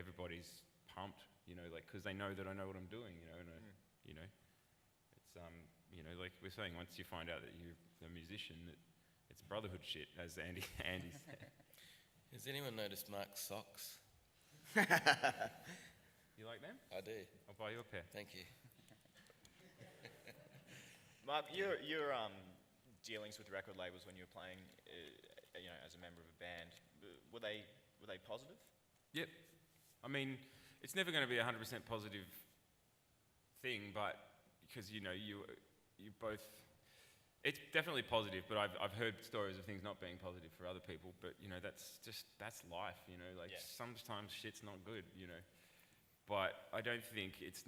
everybody's pumped, you know, like, because they know that I know what I'm doing, you know, and you know, it's you know, like we're saying, once you find out that you're a musician, that it's brotherhood shit, as Andy said. Has anyone noticed Mark's socks? You like them? I do. I'll buy you a pair. Thank you. Mark, your dealings with record labels when you were playing, you know, as a member of a band, were they positive? Yep. I mean, it's never going to be a 100% positive thing, but because, you know, you both, it's definitely positive, but I've heard stories of things not being positive for other people, but, you know, that's life, you know, like sometimes shit's not good, you know. But I don't think it's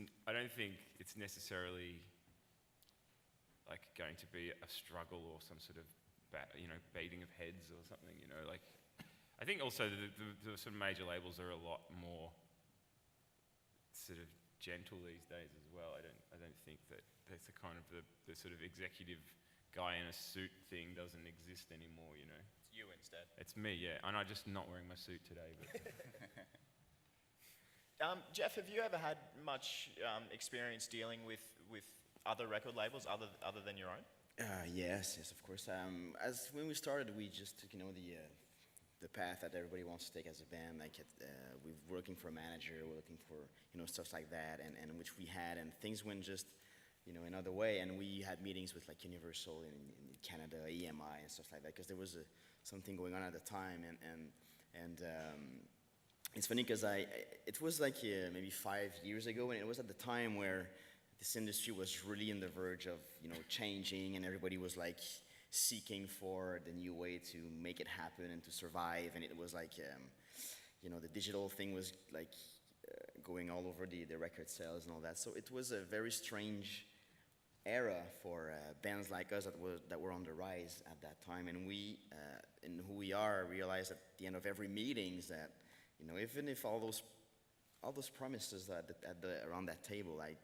necessarily like going to be a struggle or some sort of you know, beating of heads or something, you know, like I think also the sort of major labels are a lot more sort of gentle these days as well. I don't think that that's the kind of the sort of executive guy in a suit thing doesn't exist anymore, you know. It's you instead. It's me, yeah, and I'm just not wearing my suit today, but Jeff, have you ever had much experience dealing with other record labels other than your own? Yes, of course. As when we started, we just took, you know, the path that everybody wants to take as a band. Like we're working for a manager, we're looking for, you know, stuff like that, and which we had, and things went just, you know, another way. And we had meetings with like Universal in Canada, EMI, and stuff like that, because there was something going on at the time, and it's funny because it was like maybe 5 years ago, and it was at the time where this industry was really on the verge of, you know, changing, and everybody was like seeking for the new way to make it happen and to survive. And it was like, you know, the digital thing was like going all over the record sales and all that. So it was a very strange era for bands like us that were on the rise at that time. And we, in who we are, realized at the end of every meetings that, you know, even if all those promises around that table, I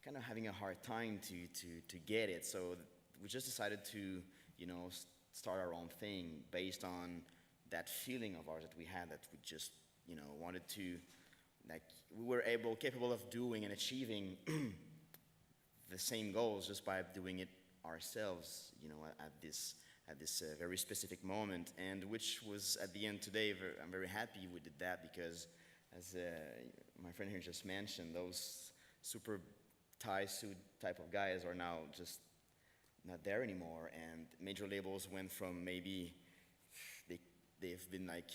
kind of having a hard time to get it. So we just decided to, you know, start our own thing based on that feeling of ours that we had, that we just, you know, wanted to, like, we were capable of doing and achieving the same goals just by doing it ourselves, you know, at this very specific moment, and which was at the end today, I'm very happy we did that, because as my friend here just mentioned, those super tie suit type of guys are now just not there anymore, and major labels went from maybe they've been like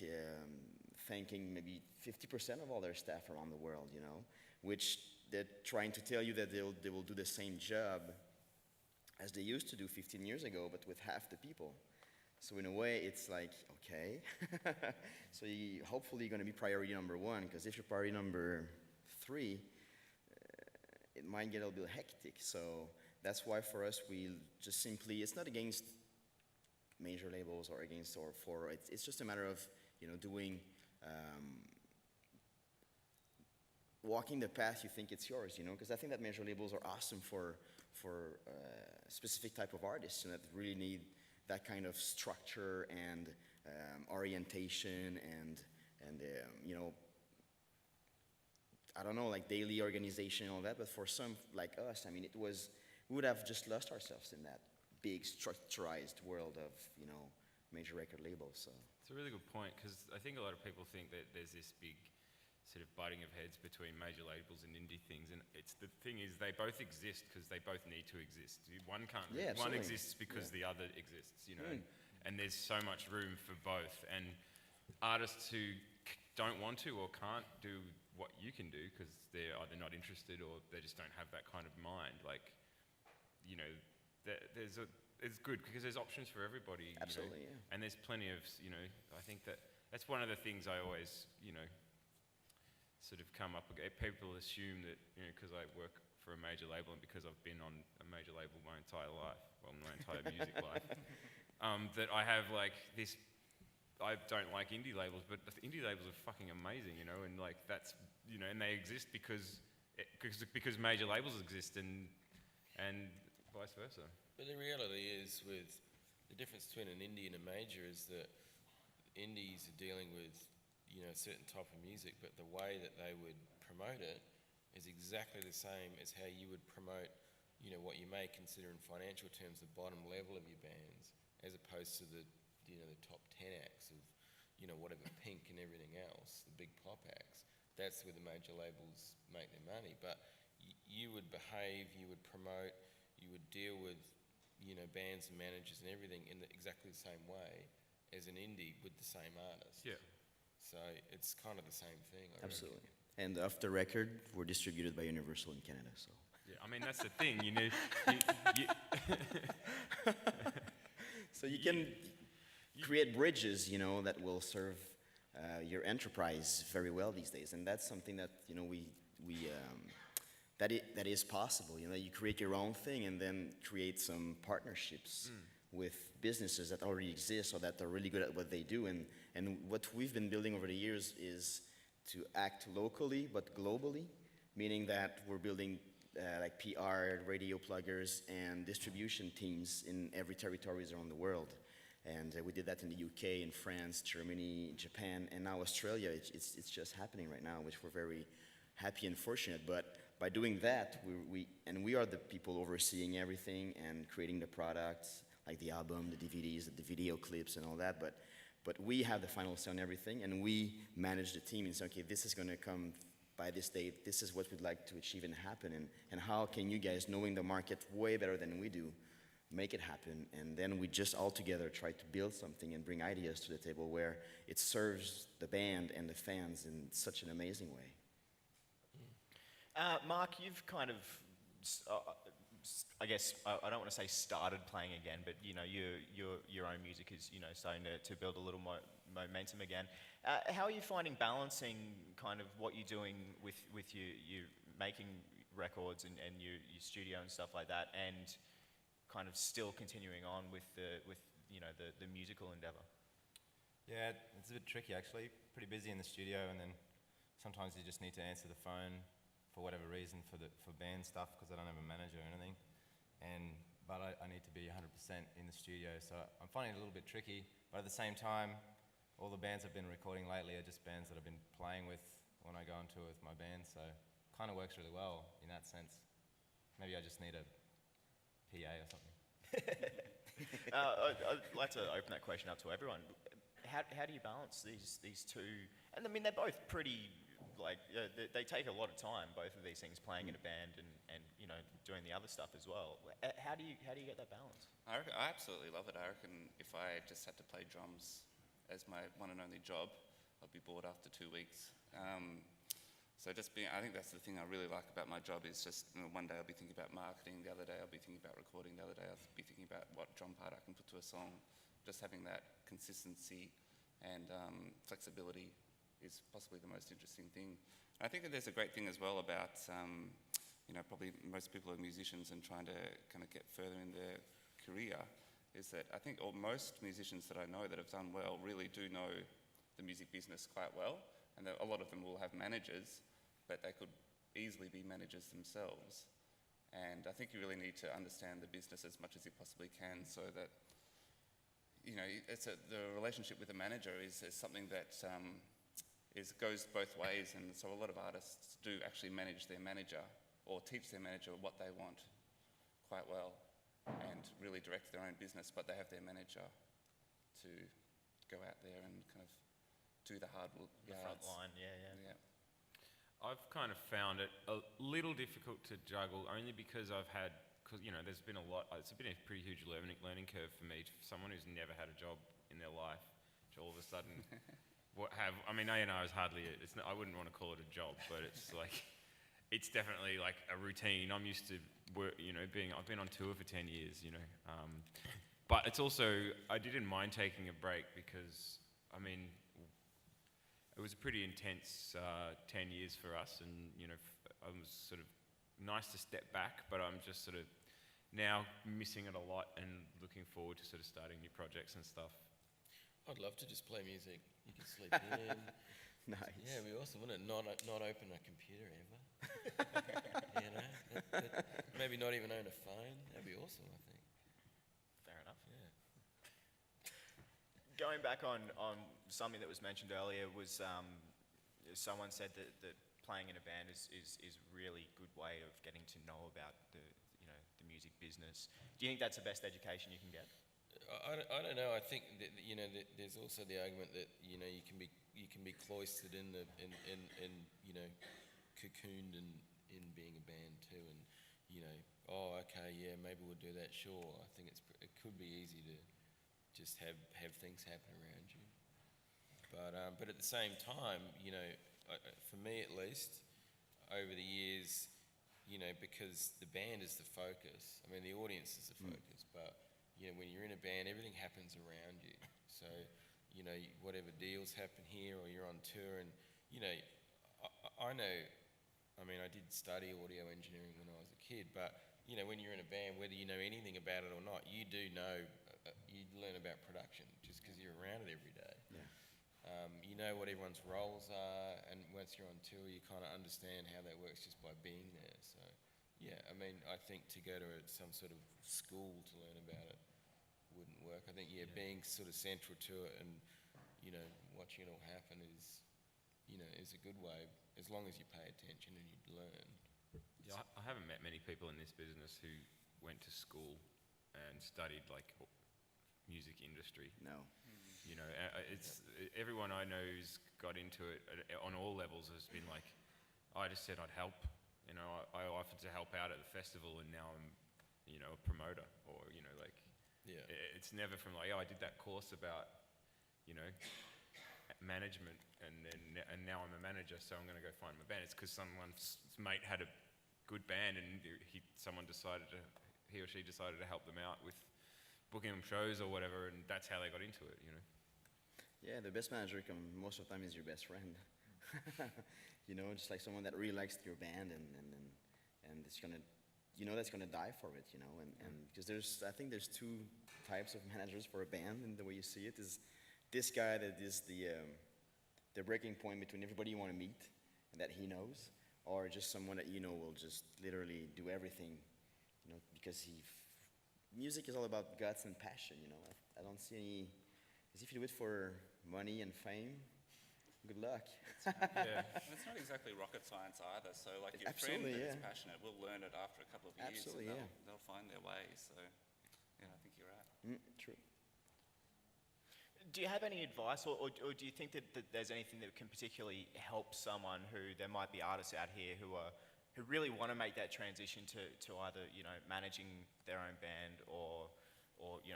thanking maybe 50% of all their staff around the world, you know, which they're trying to tell you that they will do the same job as they used to do 15 years ago, but with half the people. So in a way, it's like, okay, so hopefully you're going to be priority number one, because if you're priority number 3, it might get a little bit hectic. So that's why for us, we just simply, it's not against major labels or against it's just a matter of, you know, doing, walking the path you think it's yours, you know, because I think that major labels are awesome for specific type of artists, and that really need that kind of structure and orientation and you know, I don't know, like daily organization and all that. But for some like us, I mean, we would have just lost ourselves in that big structurized world of, you know, major record labels. So it's a really good point, because I think a lot of people think that there's this big sort of butting of heads between major labels and indie things, and the thing is they both exist because they both need to exist. One can't. Yeah, one exists because the other exists, you know, and there's so much room for both. And artists who don't want to or can't do what you can do because they're either not interested or they just don't have that kind of mind, like, you know, it's good because there's options for everybody. Absolutely, you know? yeah. And there's plenty of, you know, I think that's one of the things I always, you know, sort of come up against. People assume that, you know, because I work for a major label and because I've been on a major label my entire life, well, my entire music life, that I have like this, I don't like indie labels, but indie labels are fucking amazing, you know, and like that's, you know, and they exist because major labels exist, and vice versa. But the reality is, with the difference between an indie and a major, is that indies are dealing with, a certain type of music, but the way that they would promote it is exactly the same as how you would promote, what you may consider in financial terms the bottom level of your bands, as opposed to the top 10 acts of, whatever Pink and everything else, the big pop acts. That's where the major labels make their money. But you would behave, you would promote, you would deal with, bands and managers and everything in exactly the same way as an indie with the same artist. Yeah. So it's kind of the same thing. I Absolutely. reckon. And off the record, we're distributed by Universal in Canada, so. Yeah, I mean, that's the thing, So you can create bridges, that will serve your enterprise very well these days, and that's something that that is possible. You create your own thing and then create some partnerships with businesses that already exist or that are really good at what they do. And what we've been building over the years is to act locally but globally, meaning that we're building like PR, radio pluggers, and distribution teams in every territories around the world. And we did that in the UK, in France, Germany, Japan, and now Australia. It's just happening right now, which we're very happy and fortunate. But by doing that, we are the people overseeing everything and creating the products, like the album, the DVDs, the video clips, and all that. But we have the final say on everything, and we manage the team and say, okay, this is going to come by this date. This is what we'd like to achieve and happen. And how can you guys, knowing the market way better than we do, make it happen? And then we just all together try to build something and bring ideas to the table where it serves the band and the fans in such an amazing way. Mark, you've kind of, I guess, I don't want to say started playing again, but your own music is starting to build a little momentum again. How are you finding balancing kind of what you're doing with you making records and your studio and stuff like that, and kind of still continuing on with the musical endeavor? Yeah, it's a bit tricky actually. Pretty busy in the studio, and then sometimes you just need to answer the phone for whatever reason for band stuff because I don't have a manager or anything. But I need to be 100% in the studio, so I'm finding it a little bit tricky. But at the same time, all the bands I've been recording lately are just bands that I've been playing with when I go on tour with my band, so it kind of works really well in that sense. Maybe I just need a PA or something. I'd like to open that question up to everyone. How do you balance these two? And I mean, they're both pretty, they take a lot of time, both of these things, playing in a band and doing the other stuff as well. How do you get that balance? I absolutely love it. I reckon if I just had to play drums as my one and only job, I'd be bored after 2 weeks. So I think that's the thing I really like about my job is just one day I'll be thinking about marketing, the other day I'll be thinking about recording, the other day I'll be thinking about what drum part I can put to a song. Just having that consistency and flexibility is possibly the most interesting thing. I think that there's a great thing as well about, probably most people are musicians and trying to kind of get further in their career, is that I think most musicians that I know that have done well really do know the music business quite well, and a lot of them will have managers, but they could easily be managers themselves. And I think you really need to understand the business as much as you possibly can so that, the relationship with a manager is something that goes both ways, and so a lot of artists do actually manage their manager or teach their manager what they want quite well and really direct their own business, but they have their manager to go out there and kind of do the hard work. The front line, yeah. I've kind of found it a little difficult to juggle, only because there's been it's been a pretty huge learning curve for me, for someone who's never had a job in their life, to all of a sudden A&R is hardly I wouldn't want to call it a job, but it's it's definitely like a routine. I'm used to work, I've been on tour for 10 years, but it's also, I didn't mind taking a break because, it was a pretty intense 10 years for us, and, I was sort of nice to step back, but I'm just sort of now missing it a lot and looking forward to sort of starting new projects and stuff. I'd love to just play music. You can sleep in. Nice. Yeah, it'd be awesome, wouldn't it? Not open a computer ever. Maybe not even own a phone. That'd be awesome, I think. Fair enough. Yeah. Going back on something that was mentioned earlier was someone said that playing in a band is really good way of getting to know about the music business. Do you think that's the best education you can get? I don't know. I think that, there's also the argument that you can be cloistered in cocooned in being a band too, and oh, okay, yeah, maybe we'll do that. Sure. I think it could be easy to just have things happen around you, but at the same time, for me at least, over the years, because the band is the focus. I mean, the audience is the focus, but when you're in a band, everything happens around you. So, whatever deals happen here, or you're on tour, and I know. I mean, I did study audio engineering when I was a kid, but when you're in a band, whether you know anything about it or not, you do know. You learn about production just because you're around it every day. Yeah. You know what everyone's roles are, and once you're on tour, you kind of understand how that works just by being there. So, yeah, I mean, I think to go to some sort of school to learn about it wouldn't work. I think, being sort of central to it and, watching it all happen is a good way, as long as you pay attention and you learn. Yeah, I haven't met many people in this business who went to school and studied like music industry. No. It's everyone I know who's got into it on all levels has been like, I just said I'd help. I offered to help out at the festival, and now I'm, a promoter, or Yeah. It's never from like, I did that course about, management, and now I'm a manager, so I'm going to go find my band. It's because someone's mate had a good band, and he or she decided to help them out with booking them shows or whatever, and that's how they got into it. Yeah, the best manager most of the time is your best friend. Just like someone that really likes your band and it's gonna, that's gonna die for it, and because I think there's two types of managers for a band, and the way you see it is this guy that is the breaking point between everybody you want to meet and that he knows, or just someone that will just literally do everything, because music is all about guts and passion, I don't see any, because if you do it for money and fame, good luck. Yeah. And it's not exactly rocket science either. So, like your Absolutely, friend that's yeah. passionate will learn it after a couple of years, Absolutely, and yeah. they'll find their way. So, yeah, I think you're right. True. Do you have any advice, or do you think that there's anything that can particularly help someone who, there might be artists out here who really want to make that transition to either, managing their own band or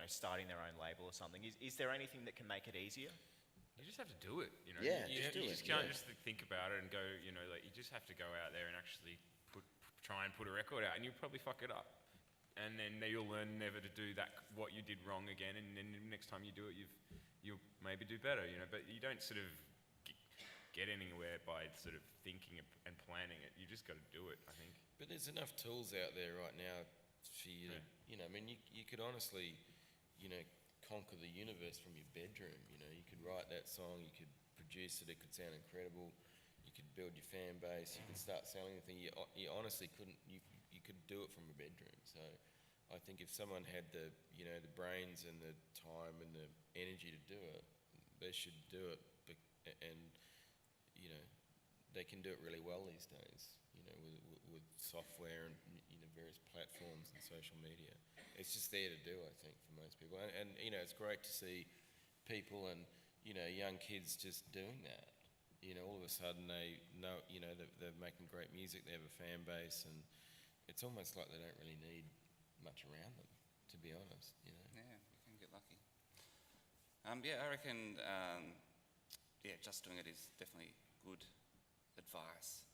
starting their own label or something? Is there anything that can make it easier? You just have to do it, Yeah, You just do just it, can't yeah. just think about it and go, you just have to go out there and actually try and put a record out, and you'll probably fuck it up. And then you'll learn never to do what you did wrong again, and then next time you do it, you'll maybe do better, But you don't sort of get anywhere by sort of thinking and planning it. You just got to do it, I think. But there's enough tools out there right now for you to, I mean, you could honestly, conquer the universe from your bedroom. You could write that song, you could produce it, it could sound incredible. You could build your fan base, you could start selling the thing. You honestly couldn't, you could do it from a bedroom. So I think if someone had the brains and the time and the energy to do it, they should do it. And, they can do it really well these days, with software and, various platforms and social media. It's just there to do, I think, for most people. And it's great to see people and, young kids just doing that. All of a sudden they know, they're making great music, they have a fan base, and it's almost like they don't really need much around them, to be honest, Yeah, you can get lucky. I reckon, just doing it is definitely good advice.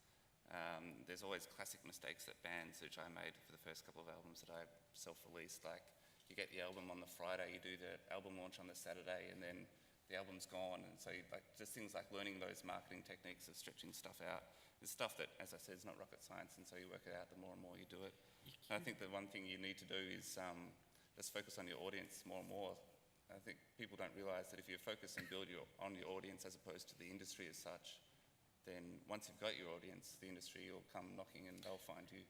There's always classic mistakes that bands, which I made for the first couple of albums that I self-released. Like, you get the album on the Friday, you do the album launch on the Saturday, and then the album's gone. And so, just things like learning those marketing techniques of stretching stuff out. It's stuff that, as I said, is not rocket science, and so you work it out the more and more you do it. And I think the one thing you need to do is just focus on your audience more and more. I think people don't realise that if you focus and build on your audience as opposed to the industry as such, then once you've got your audience, the industry will come knocking and they'll find you.